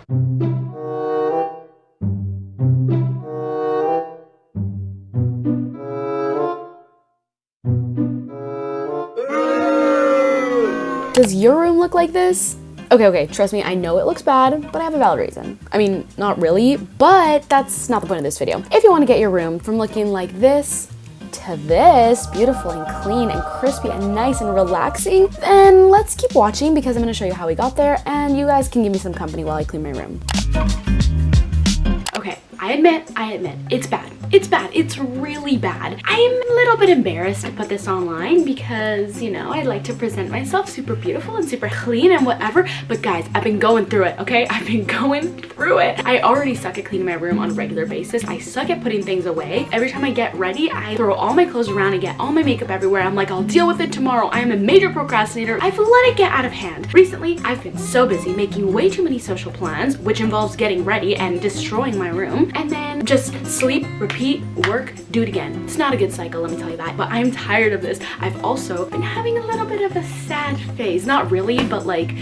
Does your room look like this? Okay, trust me, I know it looks bad, but I have a valid reason. I mean, not really, but that's not the point of this video. If you want to get your room from looking like this to this, beautiful and clean and crispy and nice and relaxing, then let's keep watching because I'm going to show you how we got there and you guys can give me some company while I clean my room. Okay, I admit, it's bad. It's bad. It's really bad. I'm a little bit embarrassed to put this online because, you know, I like to present myself super beautiful and super clean and whatever. But guys, I've been going through it, okay? I've been going through it. I already suck at cleaning my room on a regular basis. I suck at putting things away. Every time I get ready, I throw all my clothes around and get all my makeup everywhere. I'm like, I'll deal with it tomorrow. I am a major procrastinator. I've let it get out of hand. Recently, I've been so busy making way too many social plans, which involves getting ready and destroying my room, and then just sleep, repeat, work, do it again. It's not a good cycle, let me tell you that, but I'm tired of this. I've also been having a little bit of a sad phase. Not really, but like,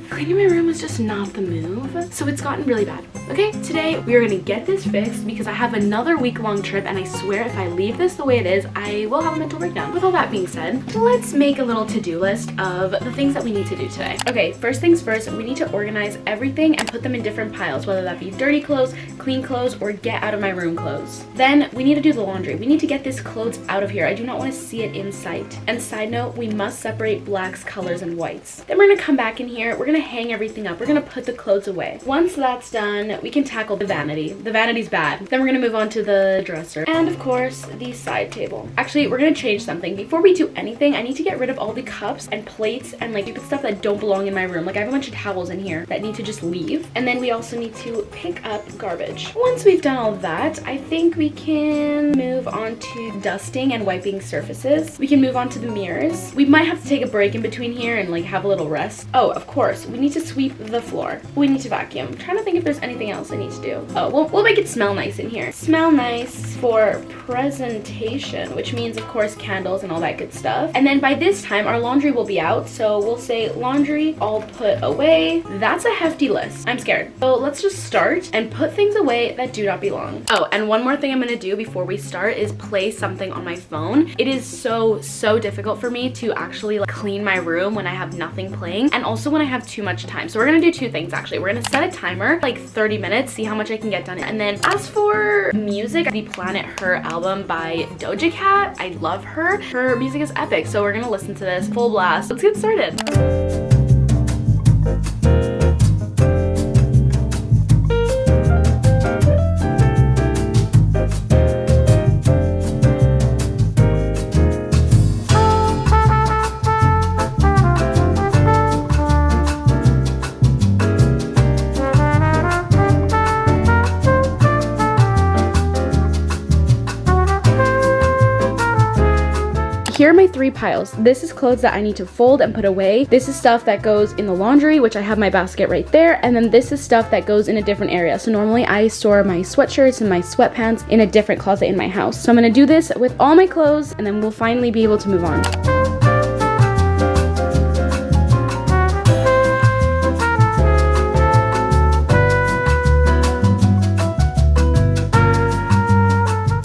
cleaning my room was just not the move, so it's gotten really bad. Okay, today we are gonna get this fixed because I have another week-long trip and I swear if I leave this the way it is, I will have a mental breakdown. With all that being said, let's make a little to-do list of the things that we need to do today. Okay, first things first, we need to organize everything and put them in different piles, whether that be dirty clothes, clean clothes, or get out of my room clothes. Then we need to do the laundry. We need to get this clothes out of here. I do not want to see it in sight. And side note, we must separate blacks, colors, and whites. Then we're gonna come back in here, we're gonna hang everything up, we're gonna put the clothes away. Once that's done, we can tackle the vanity. The vanity's bad. Then we're gonna move on to the dresser. And of course, the side table. Actually, we're gonna change something. Before we do anything, I need to get rid of all the cups and plates and like stupid stuff that don't belong in my room. Like I have a bunch of towels in here that need to just leave. And then we also need to pick up garbage. Once we've done all of that, I think we can move on to dusting and wiping surfaces. We can move on to the mirrors. We might have to take a break in between here and like have a little rest. Oh, of course, we need to sweep the floor. We need to vacuum. I'm trying to think if there's anything else I need to do. Oh, we'll make it smell nice in here. Smell nice for presentation, which means of course candles and all that good stuff. And then by this time our laundry will be out, so we'll say laundry all put away. That's a hefty list. I'm scared. So let's just start and put things away that do not belong. Oh, and one more thing I'm gonna do before we start is play something on my phone. It is so difficult for me to actually like clean my room when I have nothing playing and also when I have too much time. So we're gonna do two things actually. We're gonna set a timer like 30 minutes, see how much I can get done. And then as for music, the Planet Her album by Doja Cat, I love her. Her music is epic, so we're gonna listen to this full blast. Let's get started. Here are my three piles. This is clothes that I need to fold and put away. This is stuff that goes in the laundry, which I have my basket right there. And then this is stuff that goes in a different area. So normally I store my sweatshirts and my sweatpants in a different closet in my house. So I'm gonna do this with all my clothes and then we'll finally be able to move on.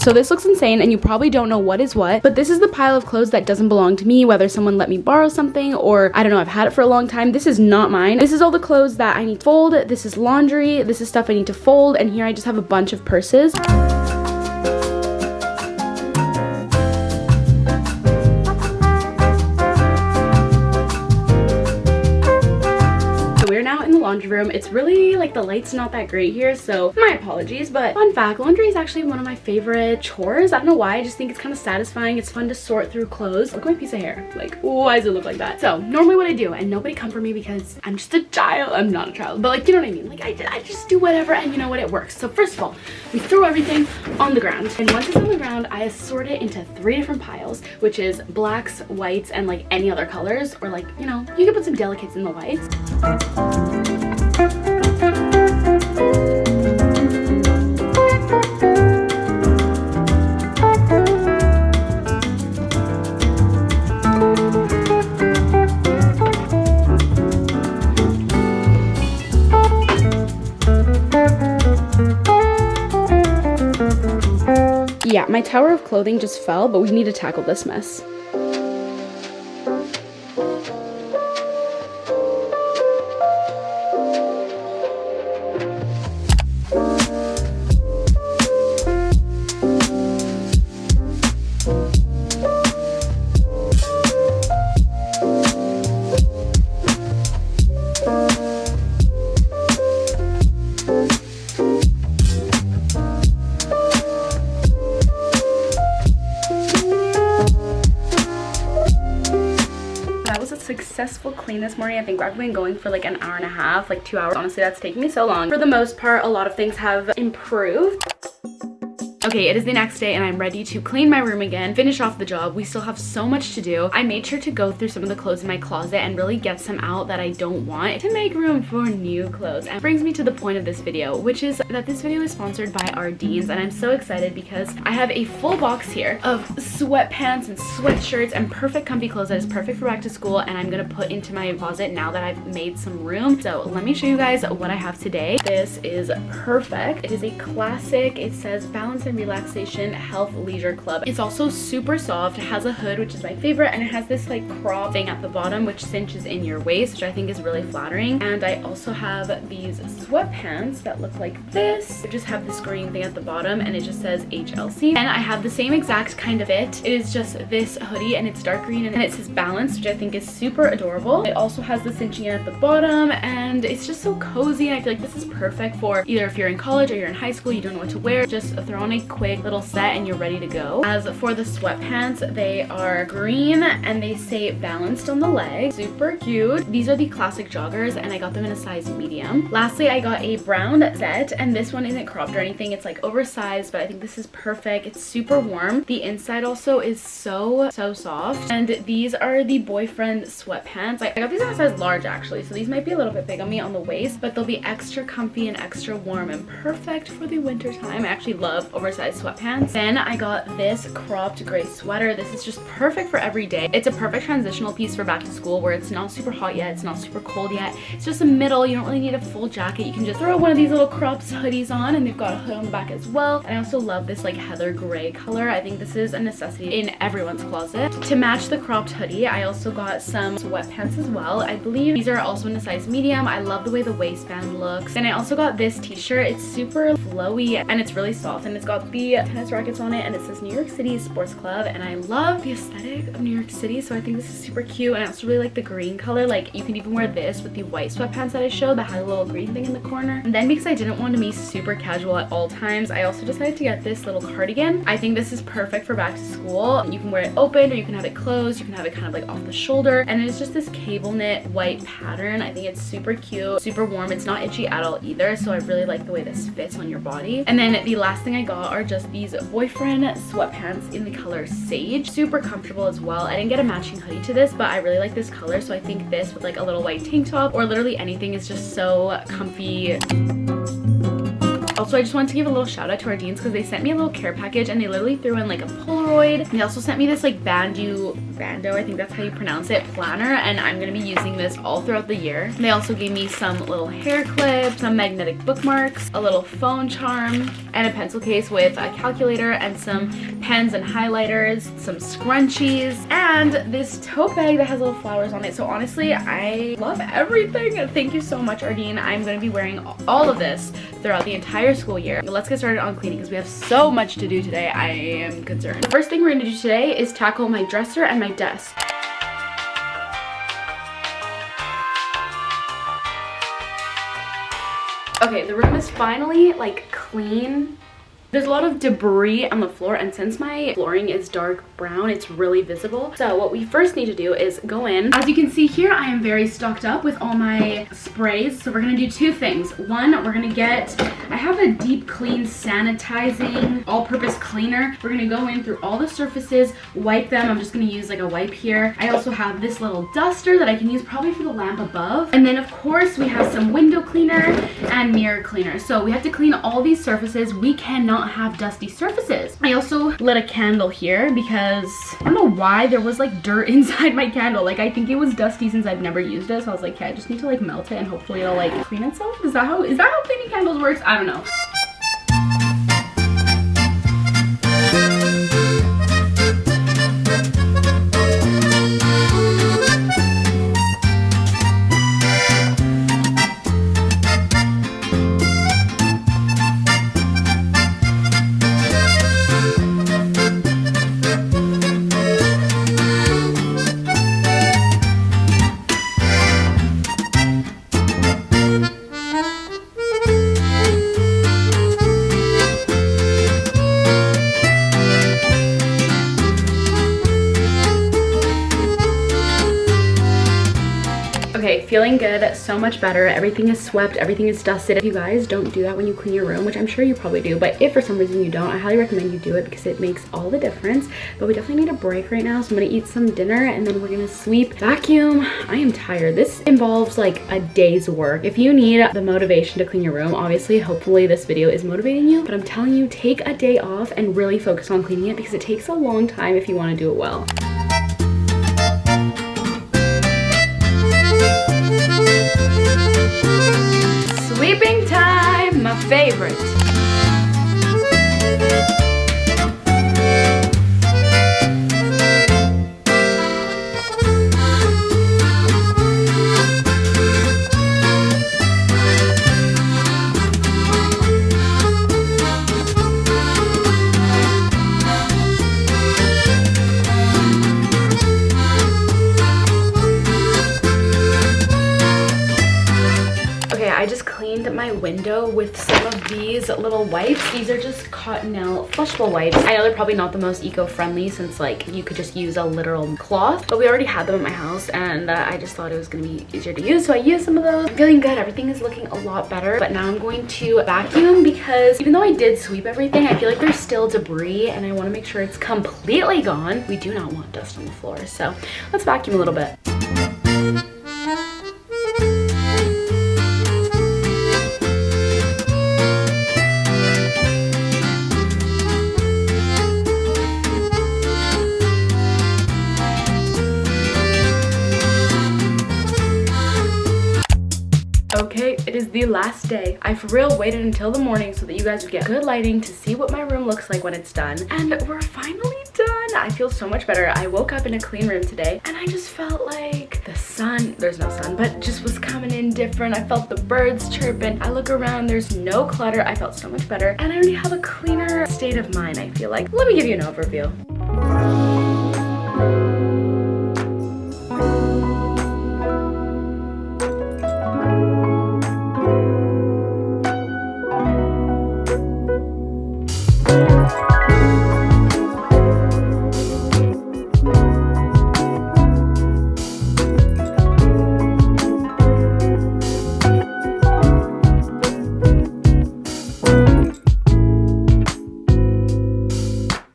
So this looks insane and you probably don't know what is what, but this is the pile of clothes that doesn't belong to me, whether someone let me borrow something or I don't know, I've had it for a long time. This is not mine. This is all the clothes that I need to fold. This is laundry. This is stuff I need to fold. And here I just have a bunch of purses. Laundry room. It's really like the light's not that great here, so my apologies, but fun fact, laundry is actually one of my favorite chores. I don't know why, I just think it's kind of satisfying. It's fun to sort through clothes. Look at my piece of hair. Like, why does it look like that? So normally what I do, and nobody come for me because I'm just a child. I'm not a child, but like, you know what I mean? Like I just do whatever, and you know what, it works. So first of all, we throw everything on the ground, and once it's on the ground, I assort it into 3 different piles, which is blacks, whites, and like any other colors, or like, you know, you can put some delicates in the whites. yeah, my tower of clothing just fell, but we need to tackle this mess. Successful clean this morning. I think I've been going for like an hour and a half, like 2 hours. Honestly, that's taking me so long. For the most part, a lot of things have improved. Okay, it is the next day and I'm ready to clean my room again, finish off the job. We still have so much to do. I made sure to go through some of the clothes in my closet and really get some out that I don't want to make room for new clothes. And brings me to the point of this video, which is that this video is sponsored by Ardeen's, and I'm so excited because I have a full box here of sweatpants and sweatshirts and perfect comfy clothes that is perfect for back to school, and I'm gonna put into my closet now that I've made some room. So let me show you guys what I have today. This is perfect. It is a classic. It says Balance and Relaxation Health Leisure Club. It's also super soft. It has a hood, which is my favorite, and it has this like crop thing at the bottom which cinches in your waist, which I think is really flattering. And I also have these sweatpants that look like this. They just have this green thing at the bottom and it just says HLC. And I have the same exact kind of fit. It is just this hoodie and it's dark green and it says Balance, which I think is super adorable. It also has the cinching at the bottom and it's just so cozy, and I feel like this is perfect for either if you're in college or you're in high school, you don't know what to wear, just throw on a quick little set and you're ready to go. As for the sweatpants, they are green and they say Balanced on the leg. Super cute. These are the classic joggers and I got them in a size medium. Lastly, I got a brown set, and this one isn't cropped or anything. It's like oversized, but I think this is perfect. It's super warm. The inside also is so soft. And these are the boyfriend sweatpants. I got these in a size large actually, so these might be a little bit big on me on the waist, but they'll be extra comfy and extra warm and perfect for the winter time. I actually love oversized sweatpants. Then I got this cropped gray sweater. This is just perfect for every day. It's a perfect transitional piece for back to school where it's not super hot yet, it's not super cold yet. It's just a middle. You don't really need a full jacket. You can just throw one of these little cropped hoodies on, and they've got a hood on the back as well. And I also love this like heather gray color. I think this is a necessity in everyone's closet. To match the cropped hoodie, I also got some sweatpants as well. I believe these are also in a size medium. I love the way the waistband looks. And I also got this t-shirt. It's super flowy and it's really soft, and it's got the tennis rackets on it, and it says New York City Sports Club, and I love the aesthetic of New York City, so I think this is super cute. And I also really like the green color. Like, you can even wear this with the white sweatpants that I showed that had a little green thing in the corner. And then because I didn't want to be super casual at all times, I also decided to get this little cardigan. I think this is perfect for back to school. You can wear it open or you can have it closed. You can have it kind of like off the shoulder, and it's just this cable knit white pattern. I think it's super cute, super warm. It's not itchy at all either, so I really like the way this fits on your body. And then the last thing I got are just these boyfriend sweatpants in the color Sage. Super comfortable as well. I didn't get a matching hoodie to this, but I really like this color, so I think this with like a little white tank top or literally anything is just so comfy. Also, I just wanted to give a little shout out to Ardeen's because they sent me a little care package and they literally threw in like a Polaroid. They also sent me this like bando, I think that's how you pronounce it, planner, and I'm going to be using this all throughout the year. They also gave me some little hair clips, some magnetic bookmarks, a little phone charm, and a pencil case with a calculator and some pens and highlighters, some scrunchies, and this tote bag that has little flowers on it. So honestly, I love everything. Thank you so much, Ardeen. I'm going to be wearing all of this throughout the entire school year. Let's get started on cleaning because we have so much to do today. I am concerned. The first thing we're going to do today is tackle my dresser and my desk. Okay, the room is finally like clean. There's a lot of debris on the floor, and since my flooring is dark brown, it's really visible. So what we first need to do is go in. As you can see here, I am very stocked up with all my sprays. So we're gonna do two things. One, we're gonna I have a deep clean sanitizing all-purpose cleaner. We're gonna go in through all the surfaces, wipe them. I'm just gonna use like a wipe here. I also have this little duster that I can use probably for the lamp above. And then of course we have some window cleaner and mirror cleaner. So we have to clean all these surfaces. We cannot have dusty surfaces. I also lit a candle here because I don't know why there was like dirt inside my candle. Like, I think it was dusty since I've never used it, so I was like, okay, I just need to like melt it and hopefully it'll like clean itself. Is that how cleaning candles works? I don't know. Okay, feeling good, so much better. Everything is swept, everything is dusted. If you guys don't do that when you clean your room, which I'm sure you probably do, but if for some reason you don't, I highly recommend you do it because it makes all the difference. But we definitely need a break right now, so I'm gonna eat some dinner and then we're gonna sweep, vacuum. I am tired. This involves like a day's work. If you need the motivation to clean your room, obviously, hopefully this video is motivating you, but I'm telling you, take a day off and really focus on cleaning it because it takes a long time if you wanna do it well. Sweeping time, my favorite. I just cleaned my window with some of these little wipes. These are just Cottonelle flushable wipes. I know they're probably not the most eco-friendly since like you could just use a literal cloth, but we already had them at my house and I just thought it was gonna be easier to use, so I used some of those. I'm feeling good. Everything is looking a lot better, but now I'm going to vacuum because even though I did sweep everything, I feel like there's still debris and I want to make sure it's completely gone. We do not want dust on the floor, so let's vacuum a little bit. Okay, it is the last day. I for real waited until the morning so that you guys would get good lighting to see what my room looks like when it's done. And we're finally done. I feel so much better. I woke up in a clean room today and I just felt like the sun, there's no sun, but just was coming in different. I felt the birds chirping. I look around, there's no clutter. I felt so much better and I already have a cleaner state of mind, I feel like. Let me give you an overview.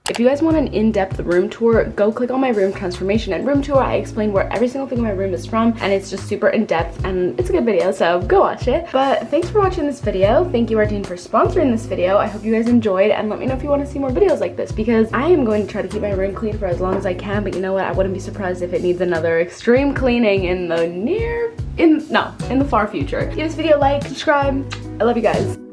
If you guys want an in-depth room tour, go click on my room transformation and room tour. I explain where every single thing in my room is from and it's just super in-depth and it's a good video, so go watch it. But thanks for watching this video. Thank you, Artine, for sponsoring this video. I hope you guys enjoyed and let me know if you want to see more videos like this because I am going to try to keep my room clean for as long as I can, but you know what? I wouldn't be surprised if it needs another extreme cleaning in the in the far future. Give this video a like, subscribe. I love you guys.